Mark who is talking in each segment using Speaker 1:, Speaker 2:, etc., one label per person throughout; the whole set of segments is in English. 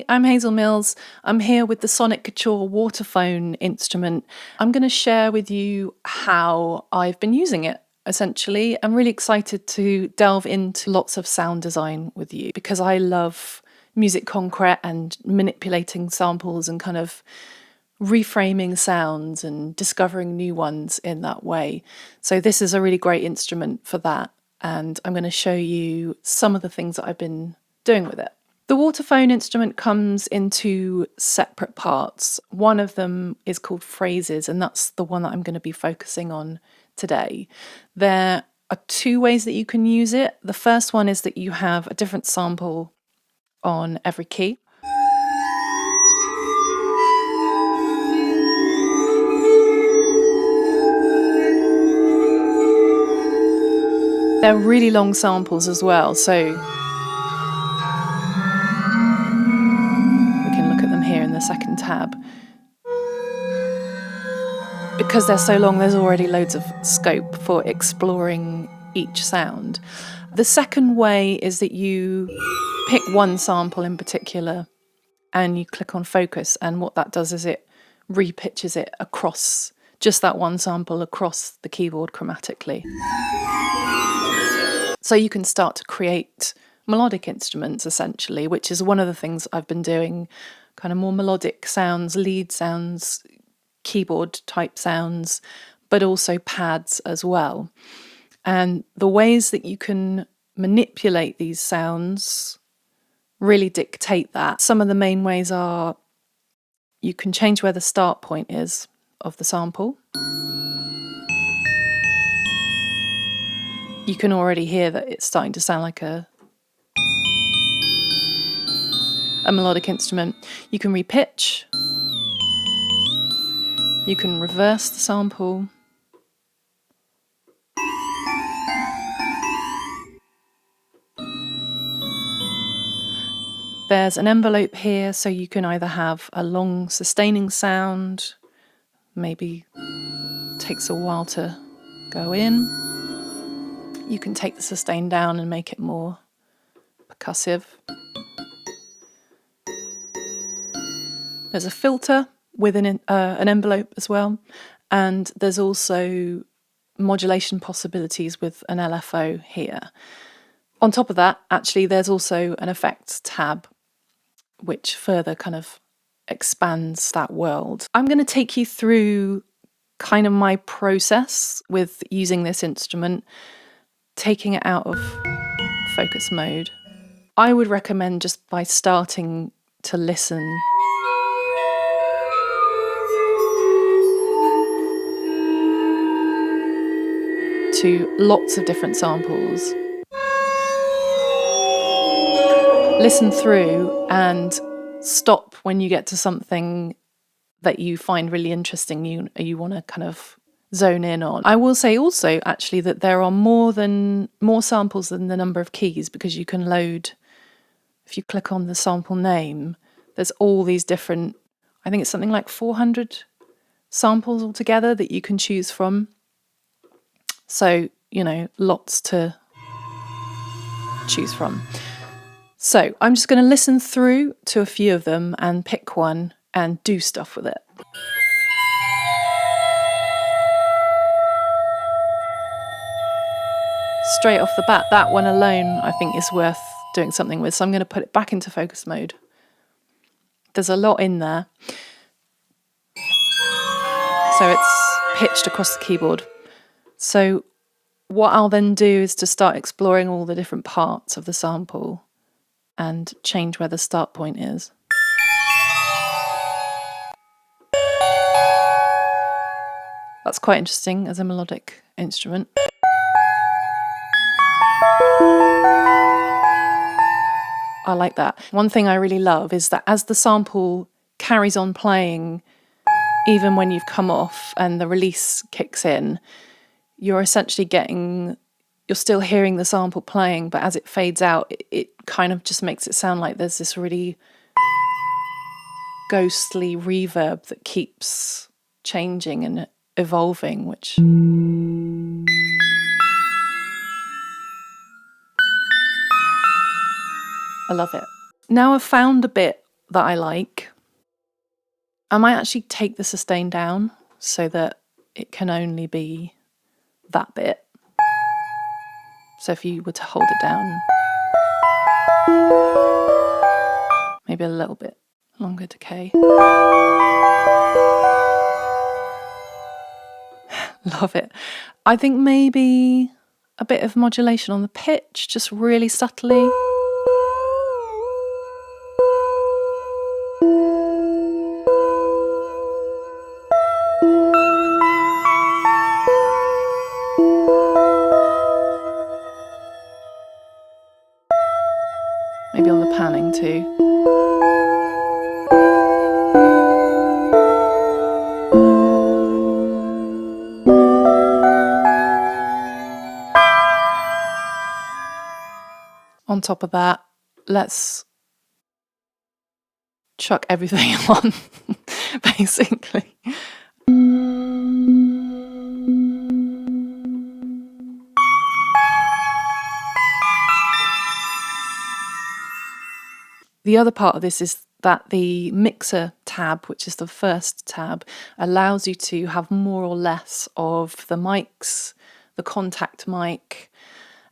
Speaker 1: Hi, I'm Hazel Mills. I'm here with the Soniccouture Waterphone instrument. I'm going to share with you how I've been using it, essentially. I'm really excited to delve into lots of sound design with you because I love musique concrète and manipulating samples and kind of reframing sounds and discovering new ones in that way. So this is a really great instrument for that, and I'm going to show you some of the things that I've been doing with it. The Waterphone instrument comes in two separate parts. One of them is called phrases, and that's the one that I'm going to be focusing on today. There are two ways that you can use it. The first one is that you have a different sample on every key. They're really long samples as well, so here in the second tab. Because they're so long, there's already loads of scope for exploring each sound. The second way is that you pick one sample in particular and you click on focus, and what that does is it repitches it across just that one sample across the keyboard chromatically. So you can start to create melodic instruments essentially, which is one of the things I've been doing, kind of more melodic sounds, lead sounds, keyboard type sounds, but also pads as well. And the ways that you can manipulate these sounds really dictate that. Some of the main ways are you can change where the start point is of the sample. You can already hear that it's starting to sound like a melodic instrument. You can repitch. You can reverse the sample. There's an envelope here, so you can either have a long sustaining sound, maybe takes a while to go in. You can take the sustain down and make it more percussive. There's a filter within an envelope as well, and there's also modulation possibilities with an LFO here. On top of that, actually, there's also an effects tab, which further kind of expands that world. I'm going to take you through kind of my process with using this instrument, taking it out of focus mode. I would recommend just by starting to listen to lots of different samples. Listen through and stop when you get to something that you find really interesting, you want to kind of zone in on. I will say also actually that there are more samples than the number of keys, because you can load, if you click on the sample name, there's all these different, I think it's something like 400 samples altogether that you can choose from. So, lots to choose from. So I'm just going to listen through to a few of them and pick one and do stuff with it. Straight off the bat, that one alone I think is worth doing something with, so I'm going to put it back into focus mode. There's a lot in there. So it's pitched across the keyboard. So what I'll then do is to start exploring all the different parts of the sample and change where the start point is. That's quite interesting as a melodic instrument. I like that. One thing I really love is that as the sample carries on playing, even when you've come off and the release kicks in, you're essentially you're still hearing the sample playing, but as it fades out, it kind of just makes it sound like there's this really ghostly reverb that keeps changing and evolving, which I love it. Now I've found a bit that I like. I might actually take the sustain down so that it can only be that bit. So if you were to hold it down, maybe a little bit longer decay. Love it. I think maybe a bit of modulation on the pitch, just really subtly. Maybe on the panning too. On top of that, let's chuck everything on, basically. The other part of this is that the mixer tab, which is the first tab, allows you to have more or less of the mics, the contact mic,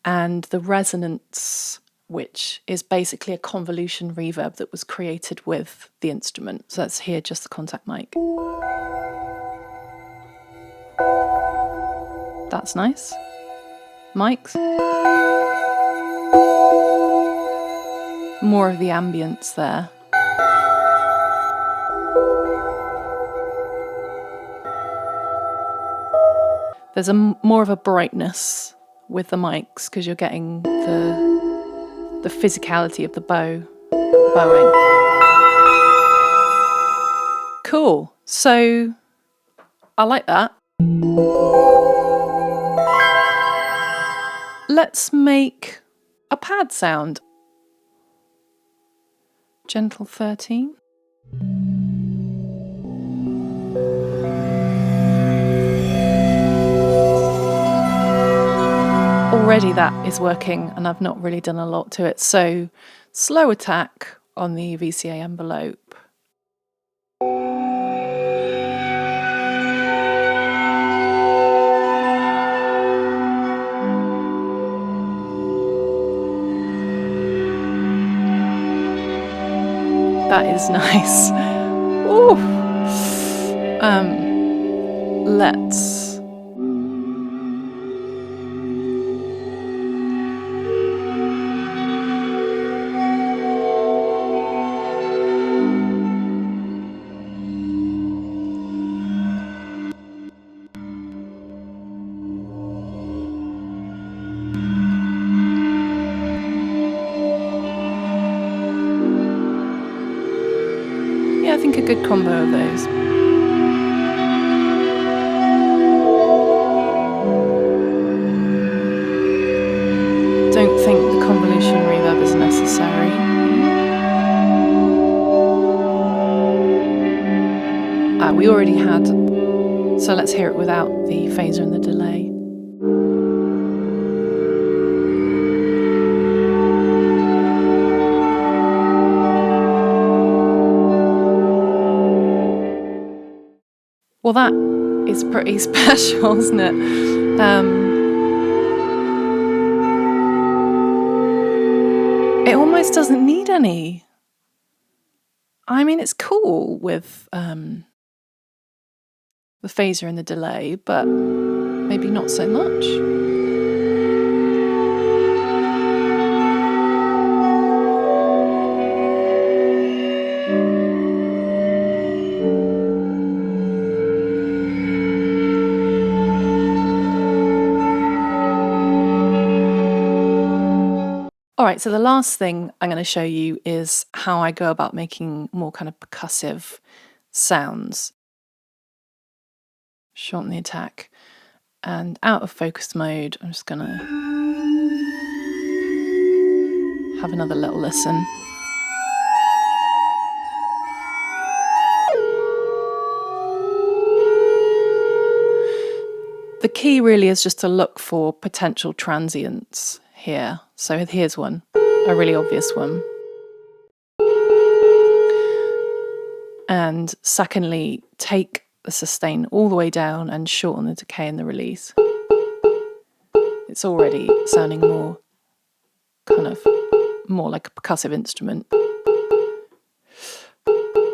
Speaker 1: and the resonance, which is basically a convolution reverb that was created with the instrument. So let's hear just the contact mic. That's nice. Mics. More of the ambience there. There's more of a brightness with the mics because you're getting the physicality of the bowing. Cool. So I like that. Let's make a pad sound. Gentle 13. Already that is working, and I've not really done a lot to it. So slow attack on the VCA envelope. That is nice. Ooh. Let's I think a good combo of those. Don't think the convolution reverb is necessary. We already had, so let's hear it without the phaser and the delay. Well, that is pretty special, isn't it? It almost doesn't need any. I mean, it's cool with the phaser and the delay, but maybe not so much. All right, so the last thing I'm going to show you is how I go about making more kind of percussive sounds. Shorten the attack, and out of focus mode, I'm just going to have another little listen. The key really is just to look for potential transients here. So here's one, a really obvious one. And secondly, take the sustain all the way down and shorten the decay in the release. It's already sounding more like a percussive instrument.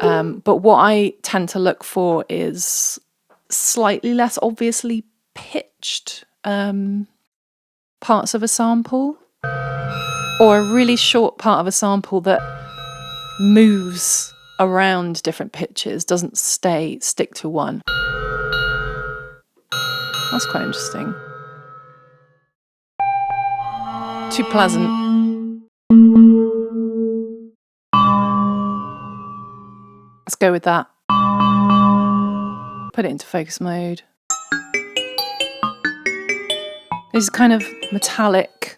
Speaker 1: But what I tend to look for is slightly less obviously pitched parts of a sample, or a really short part of a sample that moves around different pitches, doesn't stick to one. That's quite interesting. Too pleasant. Let's go with that. Put it into focus mode. This is kind of metallic.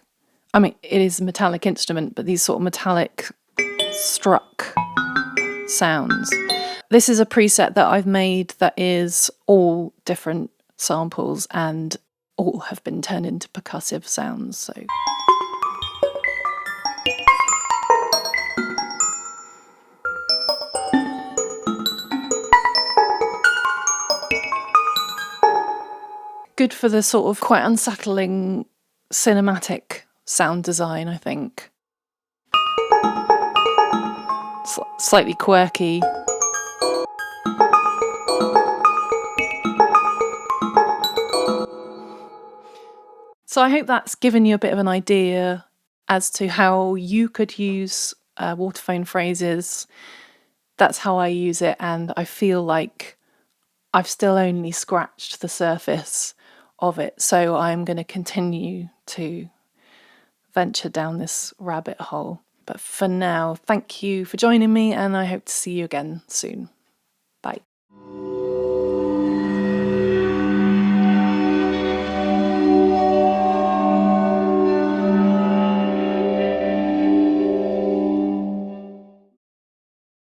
Speaker 1: I mean, it is a metallic instrument, but these sort of metallic struck sounds. This is a preset that I've made that is all different samples and all have been turned into percussive sounds. So good for the sort of quite unsettling cinematic sound design, I think. Slightly quirky. So I hope that's given you a bit of an idea as to how you could use Waterphone phrases. That's how I use it, and I feel like I've still only scratched the surface of it. So I'm going to continue to venture down this rabbit hole. But for now, thank you for joining me, and I hope to see you again soon. Bye.